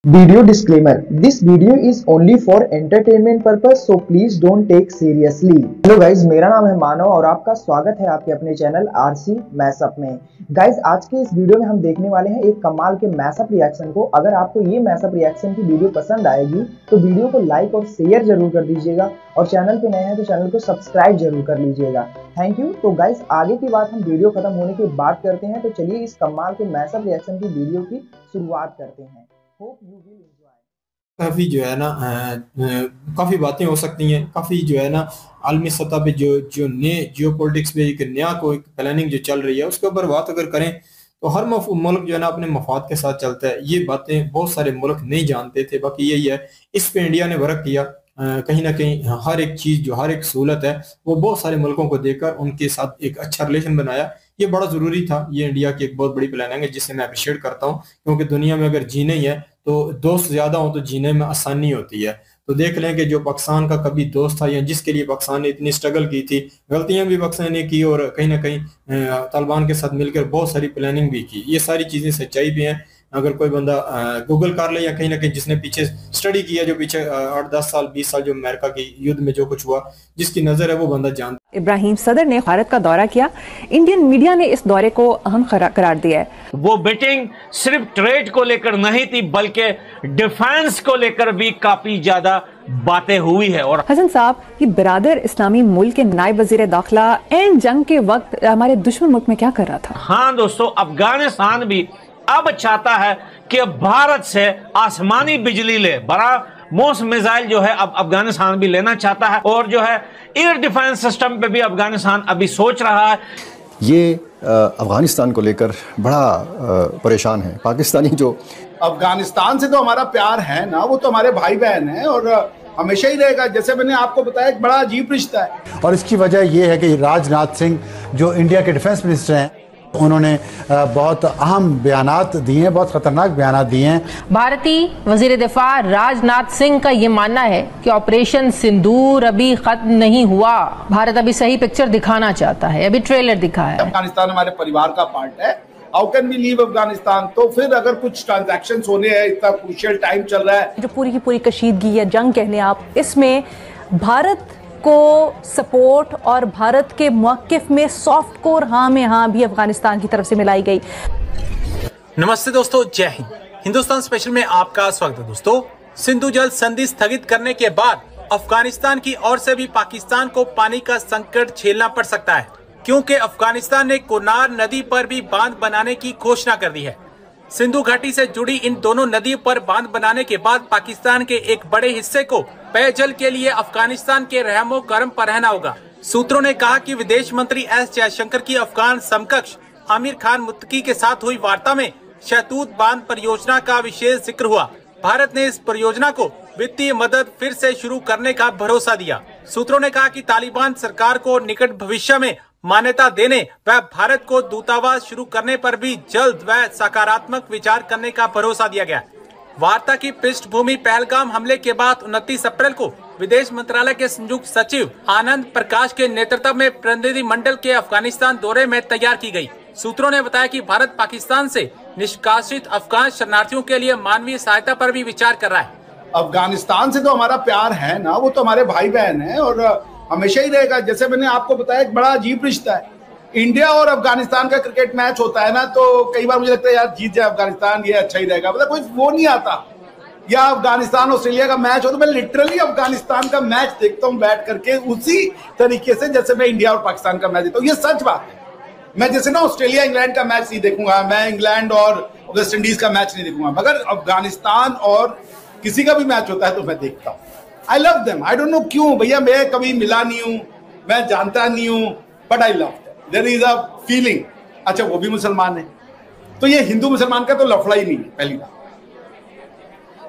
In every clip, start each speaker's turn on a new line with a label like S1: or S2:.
S1: Video disclaimer: This video is only for entertainment purpose, so please don't take seriously. Hello guys, मेरा नाम है मानव और आपका स्वागत है आपके अपने चैनल आरसी मैशअप में। गाइज, आज के इस वीडियो में हम देखने वाले हैं एक कमाल के मैशअप रिएक्शन को। अगर आपको ये मैशअप रिएक्शन की वीडियो पसंद आएगी तो वीडियो को लाइक और शेयर जरूर कर दीजिएगा और चैनल पे नए हैं तो चैनल को सब्सक्राइब जरूर कर लीजिएगा। Thank you. तो गाइज, आगे की बात हम वीडियो खत्म होने के बाद करते हैं, तो चलिए इस कमाल के मैशअप रिएक्शन की वीडियो की शुरुआत करते हैं।
S2: काफ़ी जो है ना काफ़ी बातें हो सकती हैं। काफ़ी जो है ना आलमी सतह पे जो नए जियो पॉलिटिक्स पे एक नया कोई प्लानिंग जो चल रही है उसके ऊपर बात अगर करें तो हर मुल्क जो है ना अपने मफाद के साथ चलता है। ये बातें बहुत सारे मुल्क नहीं जानते थे। बाकी यही है, इस पे इंडिया ने वर्क किया। कहीं ना कहीं हर एक चीज़ जो हर एक सहूलत है वो बहुत सारे मुल्कों को देकर उनके साथ एक अच्छा रिलेशन बनाया। ये बड़ा ज़रूरी था। ये इंडिया की एक बहुत बड़ी प्लानिंग है जिसे मैं अप्रिशिएट करता हूँ, क्योंकि दुनिया में अगर जीना ही है तो दोस्त ज़्यादा हो तो जीने में आसानी होती है। तो देख लें कि जो पाकिस्तान का कभी दोस्त था या जिसके लिए पाकिस्तान ने इतनी स्ट्रगल की थी, गलतियां भी पाकिस्तान ने की और कहीं ना कहीं तालिबान के साथ मिलकर बहुत सारी प्लानिंग भी की। ये सारी चीज़ें सच्चाई भी हैं। अगर कोई बंदा गूगल कर ले या कहीं ना कहीं जिसने पीछे स्टडी किया, जो पीछे 8-10 साल 20 साल जो अमेरिका के युद्ध में जो कुछ हुआ, जिसकी नज़र है वो बंदा जानता।
S3: इब्राहिम सदर ने भारत का दौरा किया। इंडियन मीडिया ने इस दौरे को अहम करार दिया है।
S4: वो मीटिंग सिर्फ ट्रेड को लेकर नहीं थी बल्कि डिफेंस को लेकर भी काफी ज्यादा बातें हुई है। और
S3: हसन साहब, ये बिरादर इस्लामी मुल्क के नायब वजीर दाखिला एंड जंग के वक्त हमारे दुश्मन मुल्क में क्या कर रहा था?
S4: हाँ दोस्तों, अफगानिस्तान भी अब चाहता है कि भारत से आसमानी बिजली ले। बड़ा मोस्ट मिसाइल जो है अब अफगानिस्तान भी लेना चाहता है और जो है एयर डिफेंस सिस्टम पे भी अफगानिस्तान अभी सोच रहा है।
S5: ये अफगानिस्तान को लेकर बड़ा परेशान है। पाकिस्तानी जो
S6: अफगानिस्तान से तो हमारा प्यार है ना, वो तो हमारे भाई बहन है और हमेशा ही रहेगा। जैसे मैंने आपको बताया, एक बड़ा अजीब रिश्ता है।
S7: और इसकी वजह यह है कि राजनाथ सिंह जो इंडिया के डिफेंस मिनिस्टर हैं, उन्होंने बहुत अहम बयानात दिए हैं, बहुत खतरनाक बयानात दिए हैं।
S8: भारतीय वजीर दिफा राजनाथ सिंह का ये मानना है कि ऑपरेशन सिंदूर अभी खत्म नहीं हुआ। भारत अभी सही पिक्चर दिखाना चाहता है, अभी ट्रेलर दिखा है।
S6: अफगानिस्तान हमारे परिवार का पार्ट है। How can we leave Afghanistan? तो फिर अगर कुछ ट्रांजैक्शन होने हैं, इतना क्रूशियल टाइम चल रहा है,
S3: जो पूरी की पूरी कशीदगी या जंग कह लें आप, इसमें भारत को सपोर्ट और भारत के मौक़िफ़ में सॉफ्ट कोर हाँ में हाँ भी अफगानिस्तान की तरफ से मिलाई गई।
S9: नमस्ते दोस्तों, जय हिंद। हिंदुस्तान स्पेशल में आपका स्वागत है। दोस्तों, सिंधु जल संधि स्थगित करने के बाद अफगानिस्तान की ओर से भी पाकिस्तान को पानी का संकट झेलना पड़ सकता है, क्योंकि अफगानिस्तान ने कोनार नदी पर भी बांध बनाने की घोषणा कर दी है। सिंधु घाटी से जुड़ी इन दोनों नदियों पर बांध बनाने के बाद पाकिस्तान के एक बड़े हिस्से को पेयजल के लिए अफगानिस्तान के रहमो करम पर रहना होगा। सूत्रों ने कहा कि विदेश मंत्री एस जयशंकर की अफगान समकक्ष आमिर खान मुत्तकी के साथ हुई वार्ता में शहतूत बांध परियोजना का विशेष जिक्र हुआ। भारत ने इस परियोजना को वित्तीय मदद फिर से शुरू करने का भरोसा दिया। सूत्रों ने कहा कि तालिबान सरकार को निकट भविष्य में मान्यता देने व भारत को दूतावास शुरू करने पर भी जल्द व सकारात्मक विचार करने का भरोसा दिया गया। वार्ता की पृष्ठभूमि पहलगाम हमले के बाद 29 अप्रैल को विदेश मंत्रालय के संयुक्त सचिव आनंद प्रकाश के नेतृत्व में प्रतिनिधि मंडल के अफगानिस्तान दौरे में तैयार की गई। सूत्रों ने बताया कि भारत पाकिस्तान से निष्कासित अफगान शरणार्थियों के लिए मानवीय सहायता पर भी विचार कर रहा है।
S6: अफगानिस्तान से तो हमारा प्यार है ना, वो तो हमारे भाई बहन है और हमेशा ही रहेगा। जैसे मैंने आपको बताया, एक बड़ा अजीब रिश्ता है। इंडिया और अफगानिस्तान का क्रिकेट मैच होता है ना, तो कई बार मुझे लगता है यार जीत जाए अफगानिस्तान, ये अच्छा ही रहेगा, मतलब कोई वो नहीं आता। या अफगानिस्तान ऑस्ट्रेलिया का मैच हो तो मैं लिटरली अफगानिस्तान का मैच देखता हूँ बैठ करके उसी तरीके से जैसे मैं इंडिया और पाकिस्तान का मैच देखता हूँ। ये सच बात है। मैं जैसे ना ऑस्ट्रेलिया इंग्लैंड का मैच नहीं देखूंगा, मैं इंग्लैंड और वेस्ट इंडीज का मैच नहीं देखूंगा, मगर अफगानिस्तान और किसी का भी मैच होता है तो मैं देखता हूँ। आई love them. I don't know क्यों भैया, मैं कभी मिला नहीं हूँ, मैं जानता नहीं हूँ, but I love them. There is a feeling. अच्छा, वो भी मुसलमान है, तो ये हिंदू मुसलमान का तो लफड़ा ही नहीं है, पहली बात।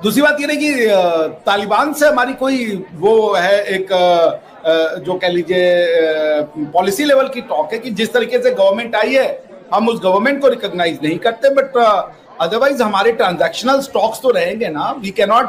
S6: दूसरी बात ये रही कि तालिबान से हमारी कोई वो है एक जो कह लीजिए पॉलिसी लेवल की टॉक है कि जिस तरीके से गवर्नमेंट आई है हम उस गवर्नमेंट को रिकॉग्नाइज नहीं करते, बट अदरवाइज हमारे ट्रांजैक्शनल स्टॉक्स तो रहेंगे ना। We can not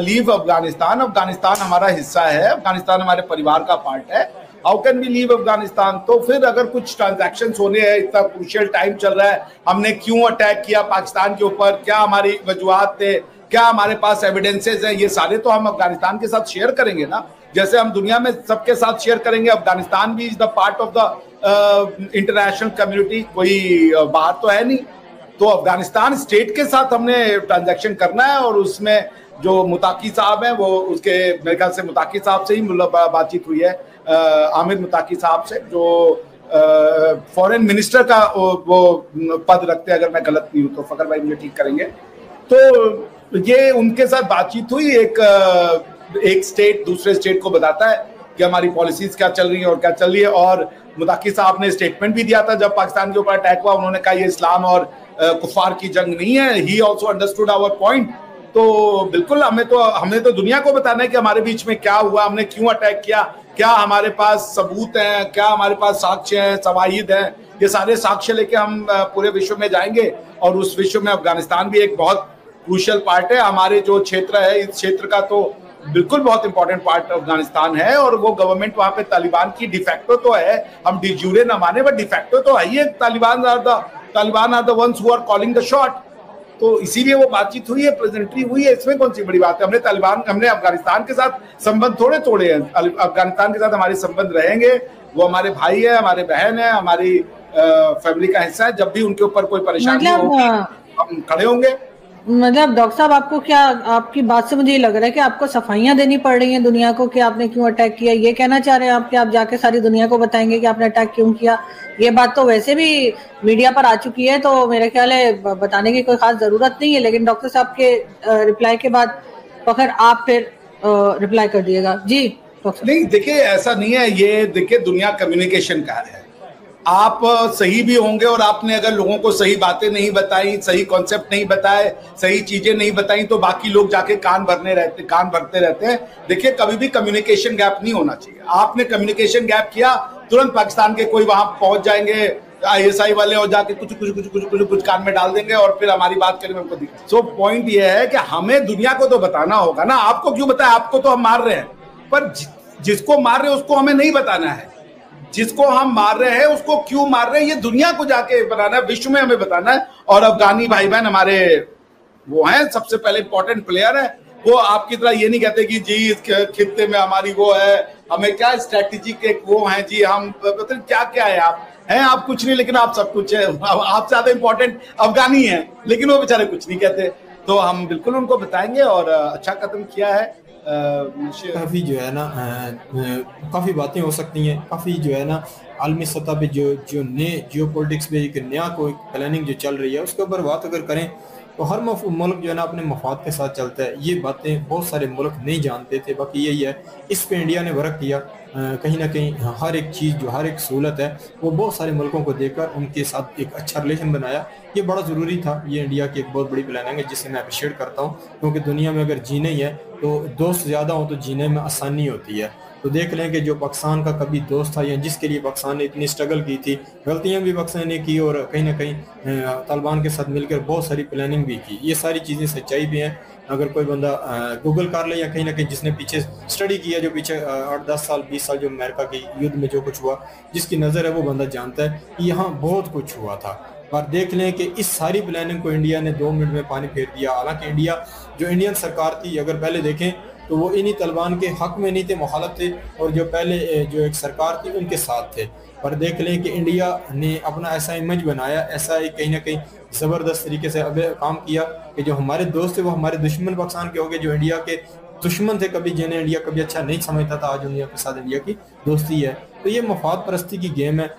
S6: leave Afghanistan. Afghanistan हमारा हिस्सा है, अफगानिस्तान हमारे परिवार का पार्ट है। How can we leave Afghanistan? तो फिर अगर कुछ ट्रांजैक्शन होने हैं, इतना क्रूशियल टाइम चल रहा है, हमने क्यों अटैक किया पाकिस्तान के ऊपर, क्या हमारी वजूहात थे, क्या हमारे पास एविडेंसेस हैं, ये सारे तो हम अफगानिस्तान के साथ शेयर करेंगे ना, जैसे हम दुनिया में सबके साथ शेयर करेंगे। अफगानिस्तान भी is the part of the international community, कोई बाहर तो है नहीं। तो अफगानिस्तान स्टेट के साथ हमने ट्रांजैक्शन करना है, और उसमें जो मुताकी साहब हैं वो उसके मेरे ख्याल से मुताकी साहब से ही बातचीत हुई है, आमिर मुताकी साहब से, जो फॉरेन मिनिस्टर का वो पद रखते हैं, अगर मैं गलत नहीं हूँ तो फकर भाई मुझे ठीक करेंगे। तो ये उनके साथ बातचीत हुई। एक स्टेट दूसरे स्टेट को बताता है कि हमारी पॉलिसीज क्या चल रही है और क्या चल रही है। और मुताकी साहब ने स्टेटमेंट भी दिया था जब पाकिस्तान के ऊपर अटैक हुआ, उन्होंने कहा ये इस्लाम और कुफार की जंग नहीं है। He also understood our point. तो बिल्कुल हमने तो दुनिया को बताना है कि हमारे बीच में क्या हुआ, हमने क्यों अटैक किया, क्या हमारे पास सबूत हैं, क्या हमारे पास साक्ष्य हैं, शवाहिद हैं। ये सारे साक्ष्य लेके हम पूरे विश्व में जाएंगे, और उस विश्व में अफगानिस्तान भी एक बहुत क्रूशियल पार्ट है। हमारे जो क्षेत्र है, इस क्षेत्र का तो बिल्कुल बहुत इंपॉर्टेंट पार्ट अफगानिस्तान है। और वो गवर्नमेंट वहां पे तालिबान की डिफेक्टो तो है, हम डी यूरे ना माने बट डिफेक्टो तो है ही। Taliban are the ones who are calling the shot. तो इसीलिए वो बातचीत हुई है, प्रेजेंटरी हुई है, इसमें कौन सी बड़ी बात है। हमने अफगानिस्तान के साथ संबंध थोड़े तोड़े हैं, अफगानिस्तान के साथ हमारे संबंध रहेंगे। वो हमारे भाई है, हमारे बहन है, हमारी फैमिली का हिस्सा है। जब भी उनके ऊपर कोई परेशानी होगी हम खड़े होंगे।
S10: मतलब डॉक्टर साहब, आपको क्या, आपकी बात से मुझे ये लग रहा है कि आपको सफाइयां देनी पड़ रही हैं दुनिया को कि आपने क्यों अटैक किया। ये कहना चाह रहे हैं आप कि आप जाके सारी दुनिया को बताएंगे कि आपने अटैक क्यों किया। ये बात तो वैसे भी मीडिया पर आ चुकी है, तो मेरे ख्याल है बताने की कोई खास जरूरत नहीं है। लेकिन डॉक्टर साहब के रिप्लाई के बाद फखर आप फिर रिप्लाई कर दिएगा। जी डॉक्टर।
S6: नहीं, देखिए ऐसा नहीं है, ये देखिए दुनिया कम्युनिकेशन का है। आप सही भी होंगे, और आपने अगर लोगों को सही बातें नहीं बताई, सही कॉन्सेप्ट नहीं बताए, सही चीजें नहीं बताई, तो बाकी लोग जाके कान भरते रहते हैं। देखिए कभी भी कम्युनिकेशन गैप नहीं होना चाहिए। आपने कम्युनिकेशन गैप किया, तुरंत पाकिस्तान के कोई वहां पहुंच जाएंगे ISI वाले, और जाके कुछ कान में डाल देंगे, और फिर हमारी बात करेंगे हमको दिखा। सो पॉइंट ये है कि हमें दुनिया को तो बताना होगा ना। आपको क्यों बताया, आपको तो हम मार रहे हैं, पर जिसको मार रहे हैं उसको हमें नहीं बताना है। जिसको हम मार रहे हैं उसको क्यों मार रहे हैं, ये दुनिया को जाके बताना है, विश्व में हमें बताना है। और अफगानी भाई बहन हमारे वो हैं, सबसे पहले इंपॉर्टेंट प्लेयर है। वो आपकी तरह ये नहीं कहते कि जी इस खित्ते में हमारी वो है, हमें क्या स्ट्रेटेजी के वो हैं जी, हम मतलब क्या क्या है, आप कुछ नहीं, लेकिन आप सब कुछ है। आप ज्यादा इंपॉर्टेंट अफगानी हैं, लेकिन वो बेचारे कुछ नहीं कहते। तो हम बिल्कुल उनको बताएंगे, और अच्छा कदम किया है।
S2: काफ़ी जो है ना काफ़ी बातें हो सकती हैं, काफ़ी जो है ना आलमी सतह पे जो नए जियो पॉलिटिक्स में एक नया कोई प्लानिंग जो चल रही है, उसके ऊपर बात अगर करें तो हर मुल्क जो है ना अपने मफाद के साथ चलता है। ये बातें बहुत सारे मुल्क नहीं जानते थे। बाकी यही है, इस पे इंडिया ने वर्क किया। कहीं ना कहीं हर एक चीज़ जो हर एक सहूलत है वो बहुत सारे मुल्कों को देकर उनके साथ एक अच्छा रिलेशन बनाया। ये बड़ा ज़रूरी था। ये इंडिया की एक बहुत बड़ी प्लानिंग है जिसे मैं अप्रिशिएट करता हूँ, क्योंकि दुनिया में अगर जीना ही है तो दोस्त ज़्यादा हो तो जीने में आसानी होती है। तो देख लें कि जो पाकिस्तान का कभी दोस्त था, या जिसके लिए पाकिस्तान ने इतनी स्ट्रगल की थी, गलतियां भी पाकिस्तान ने की, और कहीं ना कहीं तालिबान के साथ मिलकर बहुत सारी प्लानिंग भी की। ये सारी चीज़ें सच्चाई भी हैं। अगर कोई बंदा गूगल कर ले, या कहीं ना कहीं जिसने पीछे स्टडी किया, जो पीछे 8-10 साल 20 साल जो अमेरिका के युद्ध में जो कुछ हुआ, जिसकी नज़र है वो बंदा जानता है कि यहाँ बहुत कुछ हुआ था। और देख लें कि इस सारी प्लानिंग को इंडिया ने 2 मिनट में पानी फेर दिया। हालांकि इंडिया जो इंडियन सरकार थी, अगर पहले देखें तो वो इन्हीं तालिबान के हक में नहीं थे, मुखालफ थे, और जो पहले जो एक सरकार थी उनके साथ थे। पर देख लें कि इंडिया ने अपना ऐसा इमेज बनाया, ऐसा एक कहीं ना कहीं ज़बरदस्त तरीके से अब काम किया कि जो हमारे दोस्त थे वो हमारे दुश्मन पाकिस्तान के हो गए। जो इंडिया के दुश्मन थे, कभी जिन्हें इंडिया कभी अच्छा नहीं समझता था, आज इंडिया के साथ इंडिया की दोस्ती है। तो ये मफाद परस्ती की गेम है।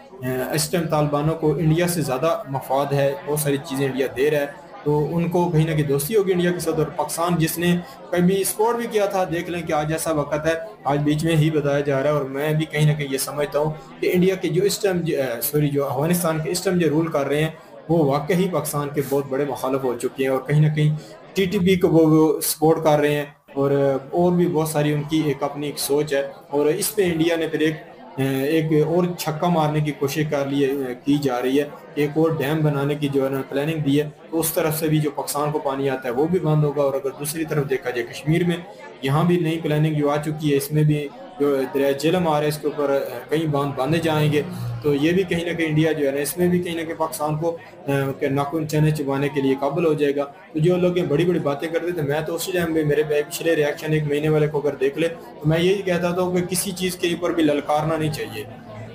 S2: इस टाइम तालिबानों को इंडिया से ज़्यादा मफाद है, बहुत सारी चीज़ें इंडिया दे रहा है, तो उनको कहीं ना कहीं दोस्ती होगी इंडिया के साथ। और पाकिस्तान जिसने कभी सपोर्ट भी किया था, देख लें कि आज ऐसा वक्त है, आज बीच में ही बताया जा रहा है। और मैं भी कहीं ना कहीं ये समझता हूँ कि इंडिया के जो इस टाइम जो अफगानिस्तान के इस टाइम जो रूल कर रहे हैं वो वाकई पाकिस्तान के बहुत बड़े मुखालिफ हो चुके हैं, और कहीं ना कहीं TTP को वो सपोर्ट कर रहे हैं, और भी बहुत सारी उनकी एक अपनी एक सोच है। और इस पे इंडिया ने फिर एक और छक्का मारने की कोशिश की जा रही है। एक और डैम बनाने की जो है ना प्लानिंग दी है, तो उस तरफ से भी जो पाकिस्तान को पानी आता है वो भी बंद होगा। और अगर दूसरी तरफ देखा जाए कश्मीर में, यहाँ भी नई प्लानिंग जो आ चुकी है, इसमें भी जो दरिया झेलम आ रहा है इसके ऊपर कई बांध बांधे जाएंगे। तो ये भी कहीं ना कहीं इंडिया जो है ना इसमें भी कहीं ना कहीं पाकिस्तान को नाखून चने चबाने के लिए काबिल हो जाएगा। तो जो लोग ये बड़ी बड़ी बातें करते थे, मैं तो उस टाइम में मेरे पिछले रिएक्शन 1 महीने वाले को अगर देख ले तो मैं यही कहता था कि किसी चीज़ के ऊपर भी ललकारना नहीं चाहिए।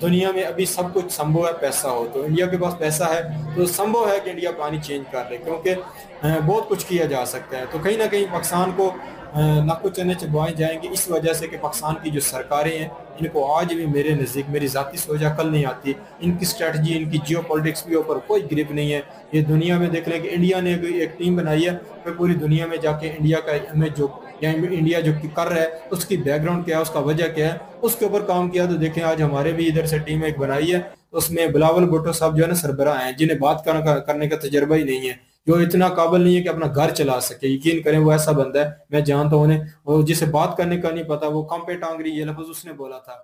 S2: दुनिया में अभी सब कुछ संभव है, पैसा हो तो इंडिया के पास पैसा है तो संभव है कि इंडिया पानी चेंज कर ले, क्योंकि बहुत कुछ किया जा सकता है। तो कहीं ना कहीं पाकिस्तान को नाखून चने चबाए जाएंगे इस वजह से कि पाकिस्तान की जो सरकारें हैं इनको आज भी मेरे नज़दीक मेरी ज़ाती सोच अकल नहीं आती। इनकी स्ट्रेटजी, इनकी जियो पॉलिटिक्स के ऊपर कोई ग्रिप नहीं है। ये दुनिया में देख लें कि इंडिया ने एक टीम बनाई है, फिर पूरी दुनिया में जाके इंडिया का हमें जो या इंडिया जो कर रहा है उसकी बैकग्राउंड क्या है, उसका वजह क्या है, उसके ऊपर काम किया। तो देखें आज हमारे भी इधर से टीम एक बनाई है, तो उसमें बिलावल भुट्टो साहब जो है ना सरबराह हैं, जिन्हें बात करने का तजर्बा ही नहीं है, जो इतना काबिल नहीं है कि अपना घर चला सके। यकीन करें वो ऐसा बंदा है, मैं जानता हूं उन्हें, और जिसे बात करने का नहीं पता वो कम पे टांग रही, ये लफ्ज उसने बोला था।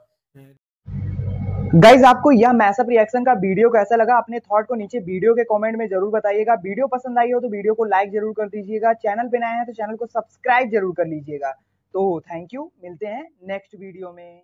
S1: गाइज आपको यह मैसअप रिएक्शन का वीडियो कैसा लगा, अपने थॉट को नीचे वीडियो के कमेंट में जरूर बताइएगा। वीडियो पसंद आई हो तो वीडियो को लाइक जरूर कर दीजिएगा, चैनल पे नए हैं तो चैनल को सब्सक्राइब जरूर कर लीजिएगा। तो थैंक यू, मिलते हैं नेक्स्ट वीडियो में।